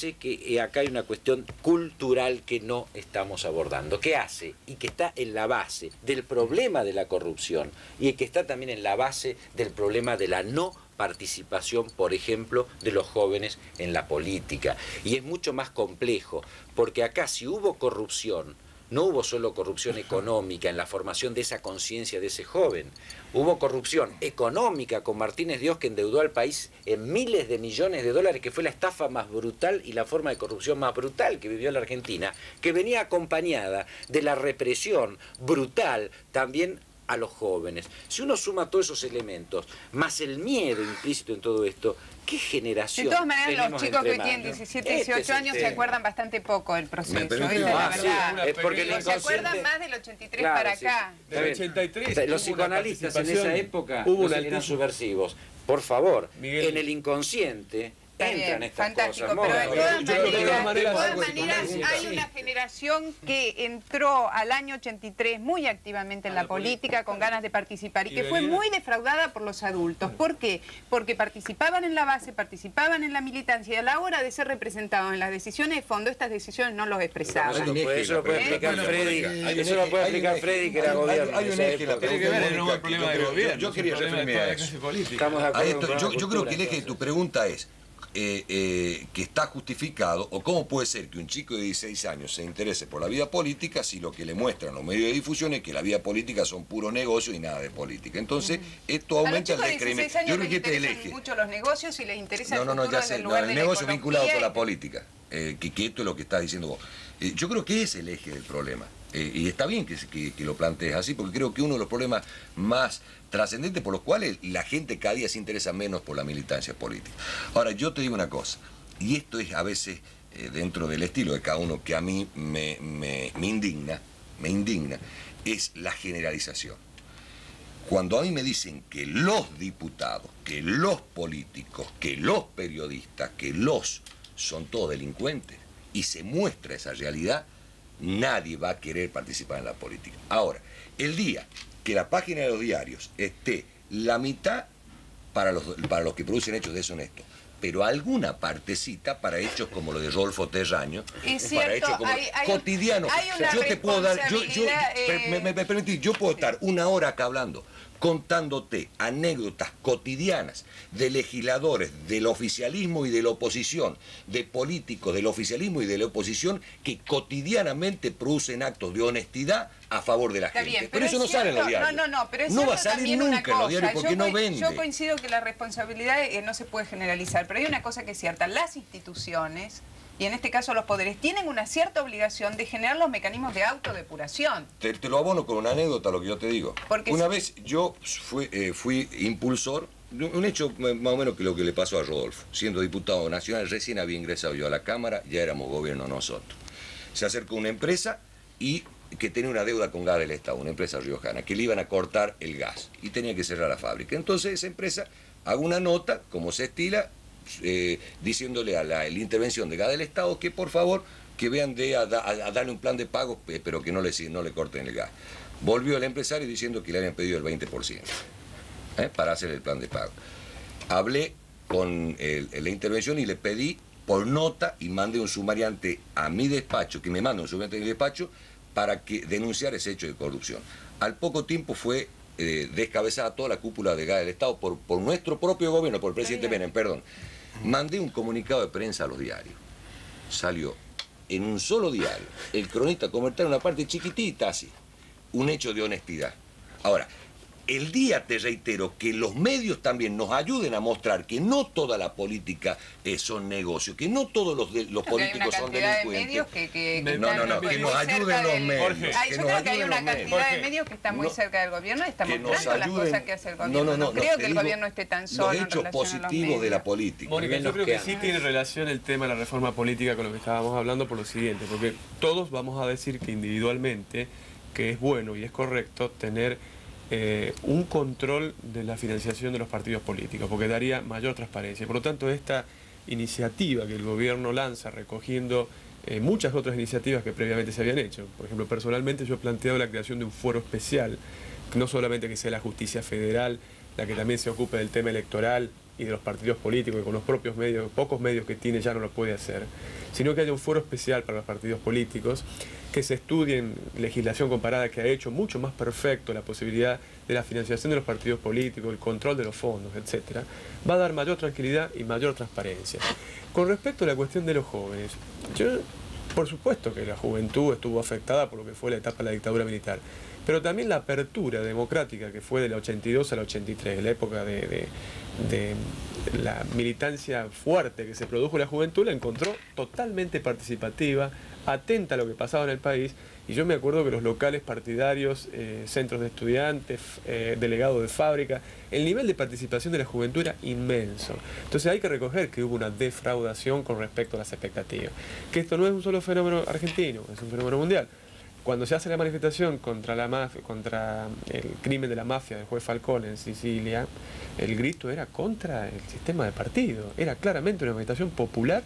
que acá hay una cuestión cultural que no estamos abordando, que hace y que está en la base del problema de la corrupción y que está también en la base del problema de la no participación, por ejemplo, de los jóvenes en la política. Y es mucho más complejo, porque acá si hubo corrupción, no hubo solo corrupción económica en la formación de esa conciencia de ese joven. Hubo corrupción económica con Martínez Dios, que endeudó al país en miles de millones de dólares, que fue la estafa más brutal y la forma de corrupción más brutal que vivió la Argentina, que venía acompañada de la represión brutal también a los jóvenes. Si uno suma todos esos elementos, más el miedo implícito en todo esto, ¿qué generación? De todas maneras, los chicos que manos? tienen 17, 18 años se acuerdan bastante poco del proceso. Porque se acuerdan más del 83 para acá. Del 83. Los psicoanalistas en esa época eran subversivos. Por favor, Miguel, en el inconsciente entran estas fantástico, cosas. Pero de todas maneras hay una generación que entró al año 83 muy activamente en la política, con ganas de participar, y que fue muy defraudada por los adultos. ¿Por qué? Porque participaban en la base, participaban en la militancia, y a la hora de ser representados en las decisiones de fondo, estas decisiones no los expresaban. Eso lo puede explicar Freddy. Eso lo puede explicar Freddy, que era gobierno. Hay un eje, la tiene que ver el nuevo problema de gobierno. Yo quería referirme a eso. Estamos de acuerdo. Yo creo que el eje de tu pregunta es que está justificado, o cómo puede ser que un chico de 16 años se interese por la vida política si lo que le muestran los medios de difusión es que la vida política son puro negocio y nada de política. Entonces, esto aumenta el descreimiento. Yo creo que este es el eje. Mucho los negocios y les interesa el futuro ya sé, del lugar el de negocio la vinculado con la y... política, que esto es lo que estás diciendo vos. Yo creo que es el eje del problema. Y está bien que lo plantees así, porque creo que uno de los problemas más trascendentes por los cuales la gente cada día se interesa menos por la militancia política. Ahora, yo te digo una cosa, y esto es a veces dentro del estilo de cada uno que a mí me indigna, es la generalización. Cuando a mí me dicen que los diputados, que los políticos, que los periodistas, que son todos delincuentes, y se muestra esa realidad, nadie va a querer participar en la política. Ahora, el día que la página de los diarios esté la mitad para los que producen hechos deshonestos, pero alguna partecita para hechos como lo de Rodolfo Terraño, para hechos como cotidianos. Yo te puedo dar, me permitís, yo puedo estar una hora acá hablando, contándote anécdotas cotidianas de legisladores del oficialismo y de la oposición, de políticos del oficialismo y de la oposición que cotidianamente producen actos de honestidad a favor de la gente. Bien, pero eso no sale en los diarios. Pero es no va a salir nunca en los diarios porque no vende. Yo coincido que la responsabilidad no se puede generalizar, pero hay una cosa que es cierta. Las instituciones, y en este caso los poderes, tienen una cierta obligación de generar los mecanismos de autodepuración. Te lo abono con una anécdota, lo que yo te digo. Porque una vez yo fui impulsor de un hecho más o menos que lo que le pasó a Rodolfo. Siendo diputado nacional, recién había ingresado yo a la Cámara, ya éramos gobierno nosotros. Se acercó una empresa y que tenía una deuda con Gas del Estado, una empresa riojana, que le iban a cortar el gas y tenía que cerrar la fábrica. Entonces esa empresa hago una nota, como se estila, diciéndole a la intervención de Gas del Estado que por favor que vean a darle un plan de pago, pero que no le corten el gas. Volvió el empresario diciendo que le habían pedido el 20% para hacer el plan de pago. Hablé con la intervención y le pedí por nota y mandé un sumariante a mi despacho, que me mande un sumariante a mi despacho para que denunciara ese hecho de corrupción. Al poco tiempo fue descabezada toda la cúpula de Gas del Estado por nuestro propio gobierno, por el presidente Menem, perdón. Mandé un comunicado de prensa a los diarios. Salió en un solo diario, el Cronista Comercial, una parte chiquitita así, un hecho de honestidad. Ahora, el día, te reitero, que los medios también nos ayuden a mostrar que no toda la política son negocios, que no todos los políticos son delincuentes. Que nos ayuden los medios. Yo creo que hay una cantidad de medios que están muy cerca del gobierno y están mostrando las cosas que hace el gobierno. No creo que el gobierno esté tan solo los hechos positivos de la política. Mónica, yo creo que sí tiene relación el tema de la reforma política con lo que estábamos hablando por lo siguiente, porque todos vamos a decir que individualmente que es bueno y es correcto tener un control de la financiación de los partidos políticos, porque daría mayor transparencia. Por lo tanto, esta iniciativa que el gobierno lanza recogiendo muchas otras iniciativas que previamente se habían hecho. Por ejemplo, personalmente yo he planteado la creación de un foro especial, no solamente que sea la justicia federal, la que también se ocupe del tema electoral y de los partidos políticos, que con los propios medios, pocos medios que tiene ya no lo puede hacer, sino que haya un foro especial para los partidos políticos, que se estudie en legislación comparada, que ha hecho mucho más perfecto la posibilidad de la financiación de los partidos políticos, el control de los fondos, etcétera, va a dar mayor tranquilidad y mayor transparencia. Con respecto a la cuestión de los jóvenes, por supuesto que la juventud estuvo afectada por lo que fue la etapa de la dictadura militar, pero también la apertura democrática que fue del 82 al 83, la época de la militancia fuerte que se produjo en la juventud, la encontró totalmente participativa, atenta a lo que pasaba en el país, y yo me acuerdo que los locales partidarios, centros de estudiantes, delegados de fábrica, el nivel de participación de la juventud era inmenso. Entonces hay que recoger que hubo una defraudación con respecto a las expectativas. Que esto no es un solo fenómeno argentino, es un fenómeno mundial. Cuando se hace la manifestación contra la mafia, contra el crimen de la mafia del juez Falcón en Sicilia, el grito era contra el sistema de partido, era claramente una manifestación popular.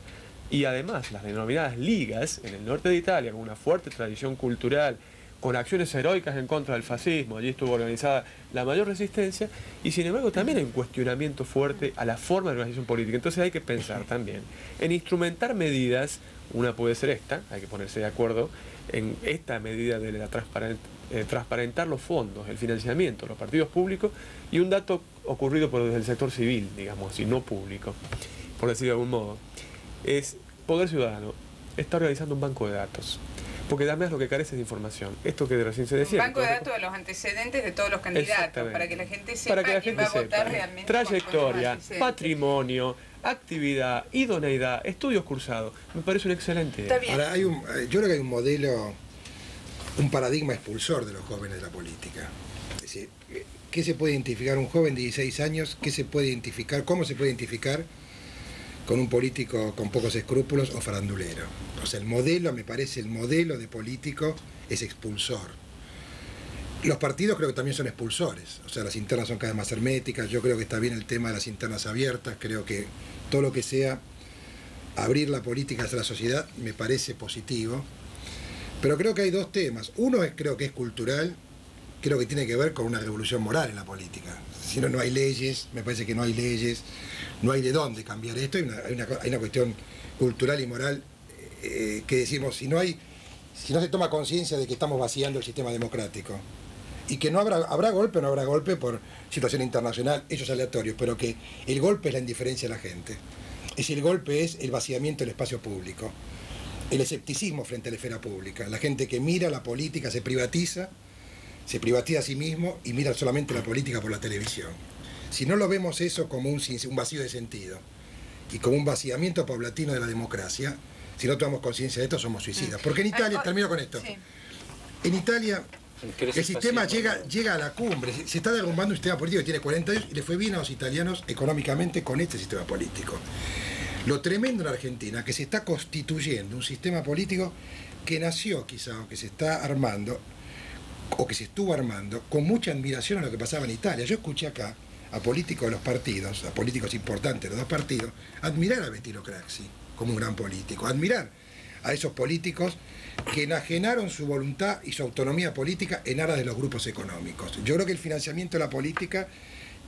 Y además las denominadas ligas en el norte de Italia, con una fuerte tradición cultural, con acciones heroicas en contra del fascismo, allí estuvo organizada la mayor resistencia, y sin embargo también hay un cuestionamiento fuerte a la forma de organización política. Entonces hay que pensar también en instrumentar medidas, una puede ser esta, hay que ponerse de acuerdo en esta medida de la transparentar los fondos, el financiamiento, los partidos públicos, y un dato ocurrido desde el sector civil, digamos, y no público, por decirlo de algún modo. Es Poder Ciudadano está organizando un banco de datos, porque además lo que carece de información, esto que recién se decía. Un banco de datos de los antecedentes de todos los candidatos, para que la gente sepa quién va a votar realmente. Trayectoria, patrimonio, actividad, idoneidad, estudios cursados. Me parece un excelente idea. Ahora, yo creo que hay un modelo, un paradigma expulsor de los jóvenes de la política. Es decir, ¿qué se puede identificar un joven de 16 años? ¿Qué se puede identificar? ¿Cómo se puede identificar con un político con pocos escrúpulos o farandulero? O sea, el modelo, me parece, el modelo de político es expulsor. Los partidos creo que también son expulsores, o sea, las internas son cada vez más herméticas. Yo creo que está bien el tema de las internas abiertas, creo que todo lo que sea abrir la política hacia la sociedad me parece positivo, pero creo que hay dos temas. Uno creo que es cultural, creo que tiene que ver con una revolución moral en la política. Si no, no hay leyes, me parece que no hay leyes, no hay de dónde cambiar esto. Hay una cuestión cultural y moral que decimos, si no se toma conciencia de que estamos vaciando el sistema democrático y que no habrá golpe o no habrá golpe por situación internacional, hechos aleatorios, pero que el golpe es la indiferencia de la gente. Es decir, el golpe es el vaciamiento del espacio público, el escepticismo frente a la esfera pública, la gente que mira la política, se privatiza a sí mismo y mira solamente la política por la televisión. Si no lo vemos eso como un vacío de sentido y como un vaciamiento paulatino de la democracia, si no tomamos conciencia de esto, somos suicidas. Porque en Italia, termino con esto, en Italia el sistema llega a la cumbre, se está derrumbando un sistema político que tiene 40 años y le fue bien a los italianos económicamente con este sistema político. Lo tremendo en Argentina, que se está constituyendo un sistema político que nació quizá, o que se está armando, o que se estuvo armando, con mucha admiración a lo que pasaba en Italia. Yo escuché acá a políticos de los partidos, a políticos importantes de los dos partidos, admirar a Bettino Craxi como un gran político, admirar a esos políticos que enajenaron su voluntad y su autonomía política en aras de los grupos económicos. Yo creo que el financiamiento de la política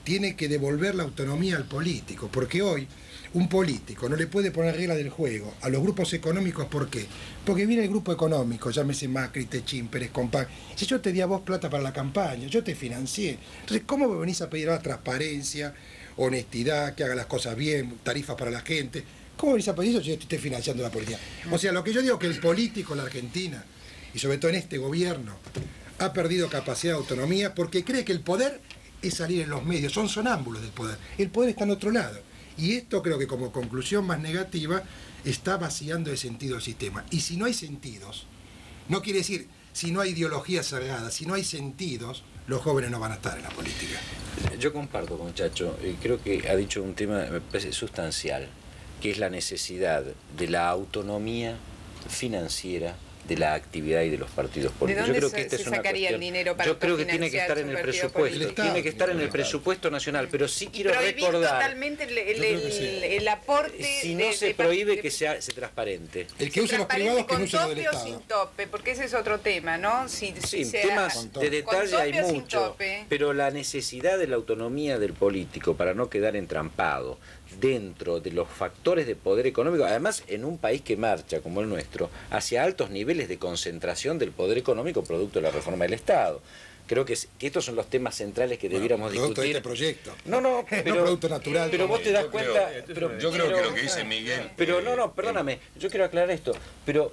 tiene que devolver la autonomía al político, porque hoy un político no le puede poner reglas del juego a los grupos económicos. ¿Por qué? Porque viene el grupo económico, llámese Macri, Techín, Pérez Compán. Si yo te di a vos plata para la campaña, yo te financié. Entonces, ¿cómo me venís a pedir ahora transparencia, honestidad, que haga las cosas bien, tarifas para la gente? ¿Cómo venís a pedir eso si yo te estoy financiando la política? O sea, lo que yo digo que el político en la Argentina, y sobre todo en este gobierno, ha perdido capacidad de autonomía porque cree que el poder es salir en los medios, son sonámbulos del poder. El poder está en otro lado. Y esto creo que como conclusión más negativa está vaciando de sentido el sistema. Y si no hay sentidos, no quiere decir si no hay ideologías sagradas, si no hay sentidos, los jóvenes no van a estar en la política. Yo comparto con Chacho, creo que ha dicho un tema me parece sustancial, que es la necesidad de la autonomía financiera de la actividad y de los partidos políticos. ¿De Yo dónde creo que esta se es una sacaría el cuestión. dinero para Yo creo que tiene que estar en el presupuesto, tiene que estar en el presupuesto nacional, pero sí quiero prohibir recordar. totalmente el aporte. Si no se prohíbe que sea transparente. El que use los privados, que no use lo del ¿Con tope o Estado. sin tope? Porque ese es otro tema, ¿no? Sí, temas de detalle hay tope o sin mucho, tope. pero la necesidad de la autonomía del político para no quedar entrampado dentro de los factores de poder económico, además en un país que marcha como el nuestro hacia altos niveles de concentración del poder económico producto de la reforma del Estado. Creo que estos son los temas centrales que debiéramos producto discutir. de este proyecto. No, pero, no producto natural. pero vos te das cuenta. Yo creo que lo que dice Miguel. Pero perdóname, yo quiero aclarar esto. Pero,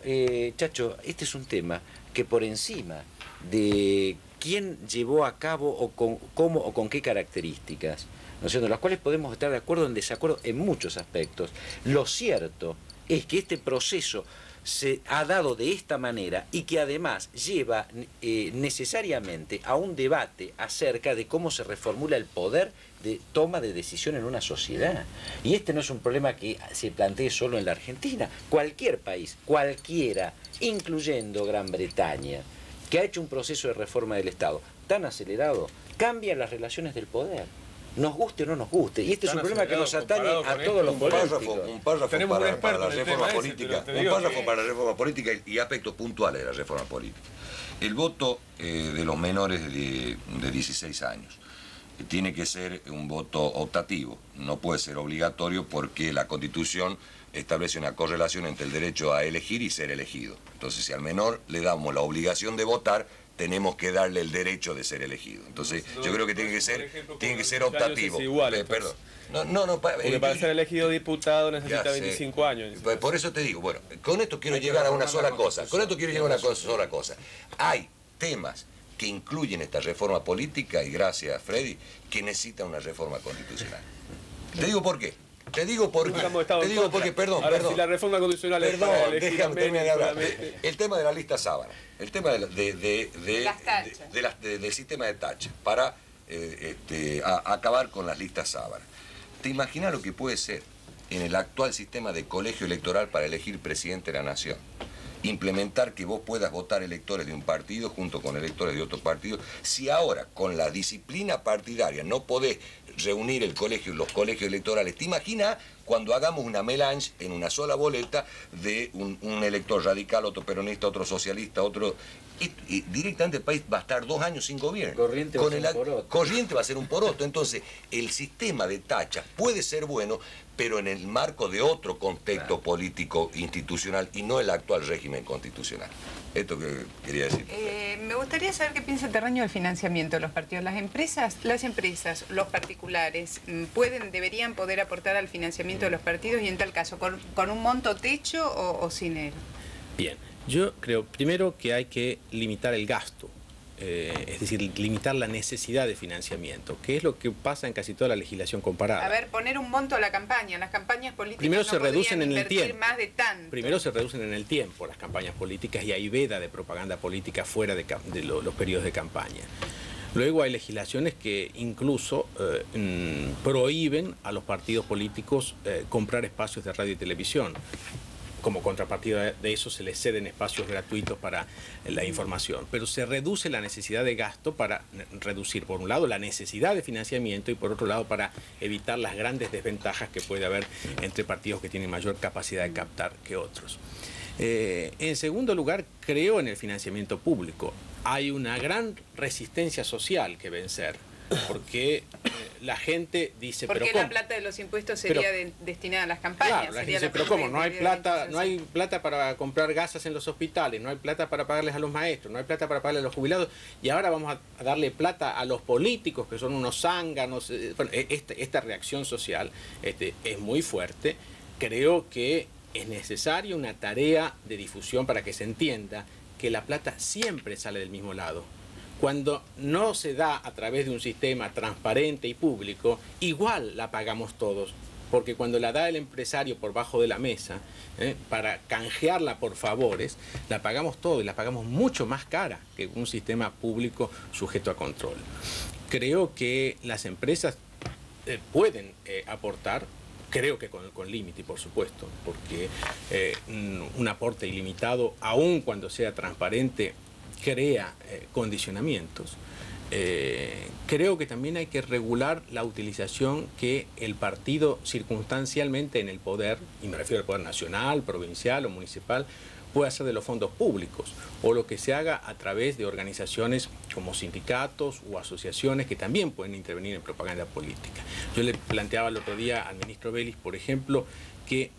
Chacho, este es un tema que por encima de quién llevó a cabo o con cómo o con qué características, ¿no es cierto?, las cuales podemos estar de acuerdo o en desacuerdo en muchos aspectos. Lo cierto es que este proceso se ha dado de esta manera y que además lleva necesariamente a un debate acerca de cómo se reformula el poder de toma de decisión en una sociedad. Y este no es un problema que se plantee solo en la Argentina. Cualquier país, cualquiera, incluyendo Gran Bretaña, que ha hecho un proceso de reforma del Estado tan acelerado, cambia las relaciones del poder. Nos guste o no nos guste. Y este es un problema que nos atañe a todos los políticos. Un párrafo Tenemos un para la experto en el reforma tema ese, política. pero te Un digo párrafo que- para la reforma política y aspectos puntuales de la reforma política. El voto de los menores de 16 años tiene que ser un voto optativo, no puede ser obligatorio porque la Constitución establece una correlación entre el derecho a elegir y ser elegido. Entonces, si al menor le damos la obligación de votar, tenemos que darle el derecho de ser elegido. Entonces, yo creo que tiene que ser optativo. Es igual, Perdón. Porque para ser elegido diputado necesita Ya sé. 25 años. Por eso te digo, bueno, con esto quiero llegar a una sola cosa. Con esto quiero llegar a una sola cosa. Hay temas que incluyen esta reforma política, y gracias, Freddy, que necesitan una reforma constitucional. Te digo por qué. Te digo por qué. Te digo por qué, perdón. Ahora, si la reforma constitucional es para Perdón, elegir déjame terminar de hablar. solamente- El tema de la lista sábana, el tema Las tachas. del sistema de tacha para acabar con las listas sábana. ¿Te imaginas lo que puede ser en el actual sistema de colegio electoral para elegir presidente de la nación? Implementar que vos puedas votar electores de un partido junto con electores de otro partido. Si ahora con la disciplina partidaria no podés reunir los colegios electorales, ¿te imaginas cuando hagamos una melange en una sola boleta de un elector radical, otro peronista, otro socialista, otro... Y directamente el país va a estar 2 años sin gobierno. Corriente va a ser un poroto. Corriente va a ser un poroto. Entonces, el sistema de tachas puede ser bueno, pero en el marco de otro contexto político institucional y no el actual régimen constitucional. Esto que quería decir. Me gustaría saber qué piensa Terraño del financiamiento de los partidos. Las empresas, los particulares, deberían poder aportar al financiamiento de los partidos y en tal caso, ¿con un monto techo o sin él? Bien, yo creo primero que hay que limitar el gasto, es decir, limitar la necesidad de financiamiento, que es lo que pasa en casi toda la legislación comparada. A ver, poner un monto a la campaña. Las campañas políticas Primero no se reducen podrían en el invertir tiempo. más de tanto. Primero se reducen en el tiempo las campañas políticas y hay veda de propaganda política fuera de los periodos de campaña. Luego hay legislaciones que incluso prohíben a los partidos políticos comprar espacios de radio y televisión. Como contrapartida de eso se les ceden espacios gratuitos para la información. Pero se reduce la necesidad de gasto para reducir, por un lado, la necesidad de financiamiento y por otro lado, para evitar las grandes desventajas que puede haber entre partidos que tienen mayor capacidad de captar que otros. En segundo lugar, creo en el financiamiento público. Hay una gran resistencia social que vencer, porque la gente dice... Porque pero la ¿cómo? plata de los impuestos sería destinada a las campañas. Claro, la gente sería dice, pero parte ¿cómo? No hay de plata, la no hay plata para comprar gasas en los hospitales, no hay plata para pagarles a los maestros, no hay plata para pagarles a los jubilados, y ahora vamos a darle plata a los políticos, que son unos zánganos. Bueno, esta reacción social es muy fuerte. Creo que es necesaria una tarea de difusión para que se entienda que la plata siempre sale del mismo lado. Cuando no se da a través de un sistema transparente y público, igual la pagamos todos. Porque cuando la da el empresario por bajo de la mesa, para canjearla por favores, la pagamos todos y la pagamos mucho más cara que un sistema público sujeto a control. Creo que las empresas pueden aportar. creo que con límite, por supuesto, porque un aporte ilimitado, aun cuando sea transparente, crea condicionamientos. Creo que también hay que regular la utilización que el partido circunstancialmente en el poder, y me refiero al poder nacional, provincial o municipal, puede hacer de los fondos públicos, o lo que se haga a través de organizaciones como sindicatos o asociaciones que también pueden intervenir en propaganda política. Yo le planteaba el otro día al ministro Vélez, por ejemplo, que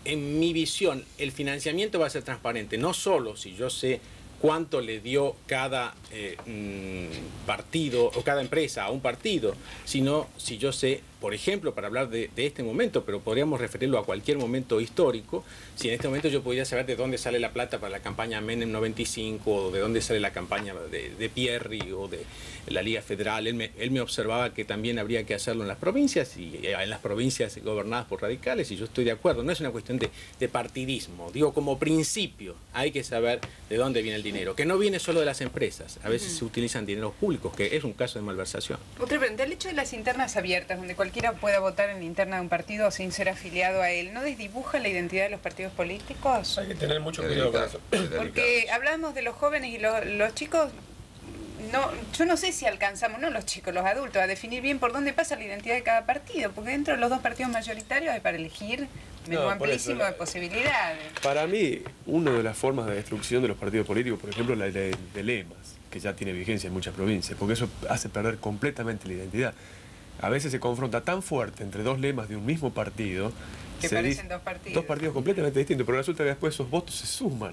en mi visión el financiamiento va a ser transparente, no solo si yo sé cuánto le dio cada partido o cada empresa a un partido, sino si yo sé, por ejemplo, para hablar de este momento, pero podríamos referirlo a cualquier momento histórico, si en este momento yo podría saber de dónde sale la plata para la campaña Menem 95, o de dónde sale la campaña de Pierri o de la Liga Federal. Él me observaba que también habría que hacerlo en las provincias, y en las provincias gobernadas por radicales, y yo estoy de acuerdo. No es una cuestión de partidismo, digo, como principio hay que saber de dónde viene el dinero, que no viene solo de las empresas, a veces se utilizan dineros públicos, que es un caso de malversación. Otra pregunta, el hecho de las internas abiertas, donde cualquiera pueda votar en la interna de un partido sin ser afiliado a él, ¿no desdibuja la identidad de los partidos políticos? Hay que tener mucho cuidado con eso. Porque hablamos de los jóvenes y los chicos, no, yo no sé si alcanzamos, no los chicos, los adultos, a definir bien por dónde pasa la identidad de cada partido, porque dentro de los dos partidos mayoritarios hay para elegir menú amplísimo de posibilidades. Para mí, una de las formas de destrucción de los partidos políticos, por ejemplo, la de lemas, que ya tiene vigencia en muchas provincias, porque eso hace perder completamente la identidad. A veces se confronta tan fuerte entre dos lemas de un mismo partido, que parecen dos partidos. Dos partidos completamente distintos, pero resulta que después esos votos se suman.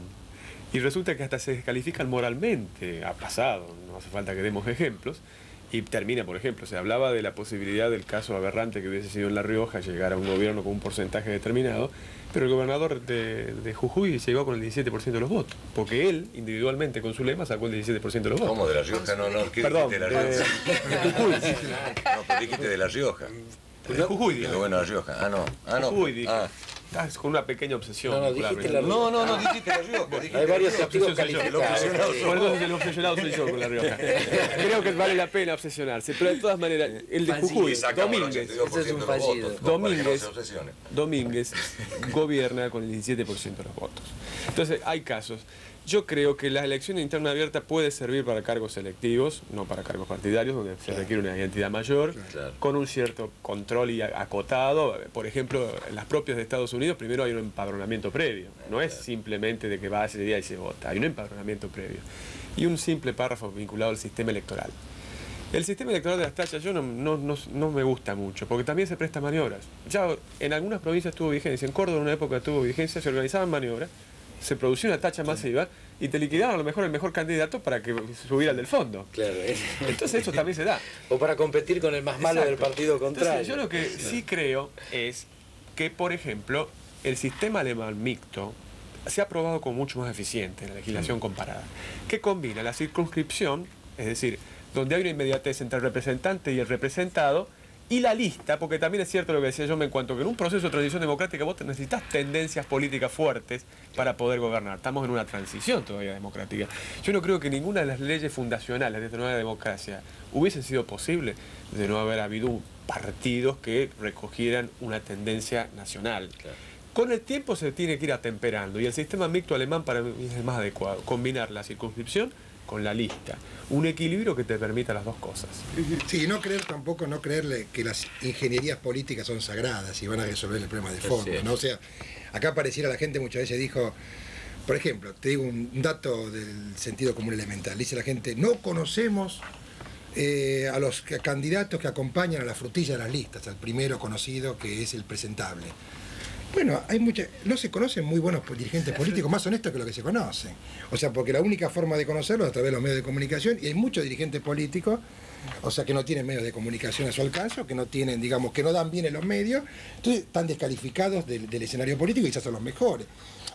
Y resulta que hasta se descalifican moralmente. Ha pasado, no hace falta que demos ejemplos. Y termina, por ejemplo, se hablaba de la posibilidad del caso aberrante que hubiese sido en La Rioja, llegar a un gobierno con un porcentaje determinado, pero el gobernador de Jujuy llegó con el 17% de los votos, porque él, individualmente, con su lema, sacó el 17% de los votos. ¿Cómo? ¿De La Rioja? No, ¿qué perdón, dijiste de La Rioja? de Jujuy. No, pero dijiste de La Rioja. De Jujuy, dije. Pero bueno, La Rioja. Ah, no. Jujuy, dije. Estás con una pequeña obsesión. No, dijiste La Rioja. No, dijiste La Rioja. Hay varios testigos calificados. Por eso el obsesionado soy yo con La Rioja. Creo que vale la pena obsesionarse, pero de todas maneras, el de Jujuy, Domínguez gobierna con el 17% de los votos. Entonces, hay casos. Yo creo que la elección interna abierta puede servir para cargos selectivos, no para cargos partidarios, donde se requiere una identidad mayor, con un cierto control y acotado. Por ejemplo, en las propias de Estados Unidos, primero hay un empadronamiento previo. No es simplemente de que va ese día y se vota. Hay un empadronamiento previo. Y un simple párrafo vinculado al sistema electoral. El sistema electoral de las tachas yo no me gusta mucho, porque también se presta maniobras. Ya en algunas provincias tuvo vigencia, en Córdoba en una época tuvo vigencia, se organizaban maniobras, se producía una tacha masiva y te liquidaban a lo mejor el mejor candidato para que subiera al del fondo. Claro. Entonces eso también se da. O para competir con el más malo del partido contrario. Entonces, yo lo que sí creo es que, por ejemplo, el sistema alemán mixto se ha probado como mucho más eficiente en la legislación comparada, que combina la circunscripción, es decir, donde hay una inmediatez entre el representante y el representado, y la lista, porque también es cierto lo que decía yo en cuanto que en un proceso de transición democrática vos necesitas tendencias políticas fuertes para poder gobernar. Estamos en una transición todavía democrática. Yo no creo que ninguna de las leyes fundacionales de esta nueva democracia hubiese sido posible de no haber habido partidos que recogieran una tendencia nacional. Claro. Con el tiempo se tiene que ir atemperando, y el sistema mixto alemán para mí es el más adecuado. Combinar la circunscripción con la lista. Un equilibrio que te permita las dos cosas. Sí, no creerle que las ingenierías políticas son sagradas y van a resolver el problema de fondo, ¿no? O sea, acá pareciera la gente muchas veces dijo, por ejemplo, te digo un dato del sentido común elemental, dice la gente, no conocemos a los candidatos que acompañan a la frutilla de las listas, al primero conocido que es el presentable. Bueno, no se conocen muy buenos dirigentes políticos más honestos que lo que se conocen. O sea, porque la única forma de conocerlos es a través de los medios de comunicación, y hay muchos dirigentes políticos, o sea, que no tienen medios de comunicación a su alcance, o que no tienen, digamos, que no dan bien en los medios, entonces están descalificados del escenario político y ya son los mejores.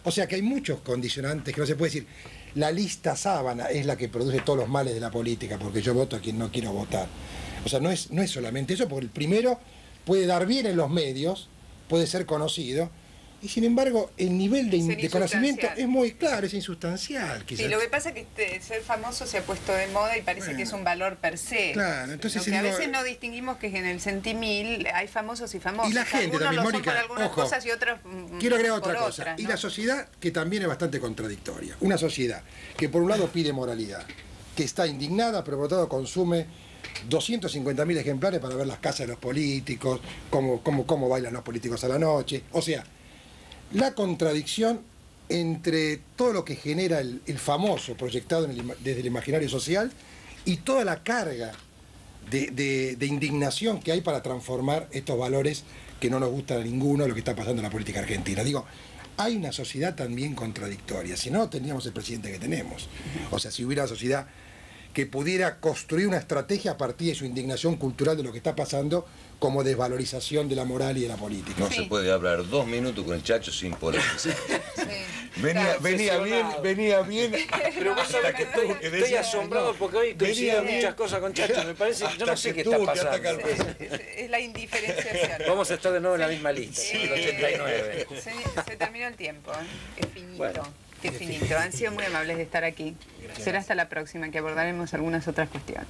O sea que hay muchos condicionantes que no se puede decir, la lista sábana es la que produce todos los males de la política, porque yo voto a quien no quiero votar. O sea, no es solamente eso, porque el primero puede dar bien en los medios, puede ser conocido, Y sin embargo, el nivel de Ser conocimiento insustancial. es muy claro, es insustancial. Sí, Quizás. lo que pasa es que ser famoso se ha puesto de moda y parece que es un valor per se. Claro, entonces lo que a veces no distinguimos que en el centimil hay famosos y famosos. Y la gente algunos también, lo son Mónica, por algunas ojo, cosas y otros quiero agregar por otra cosa. otras, Y ¿no? la sociedad, que también es bastante contradictoria. Una sociedad que por un lado pide moralidad, que está indignada, pero por otro lado consume 250.000 ejemplares para ver las casas de los políticos, cómo bailan los políticos a la noche. O sea, la contradicción entre todo lo que genera el famoso proyectado desde el imaginario social y toda la carga de indignación que hay para transformar estos valores que no nos gustan a ninguno de lo que está pasando en la política argentina. Digo, hay una sociedad también contradictoria, si no tendríamos el presidente que tenemos. O sea, si hubiera una sociedad que pudiera construir una estrategia a partir de su indignación cultural de lo que está pasando como desvalorización de la moral y de la política. No se puede hablar 2 minutos con el Chacho sin polémica. Sí. Venía bien. Pero vos sabés que estoy asombrado porque hoy coinciden muchas cosas con Chacho. Me parece, yo no sé qué está pasando. Es la indiferenciación. Vamos a estar de nuevo en la misma lista, el 89. Se terminó el tiempo. Qué finito. Bueno. Qué finito. Han sido muy amables de estar aquí. Será hasta la próxima que abordaremos algunas otras cuestiones.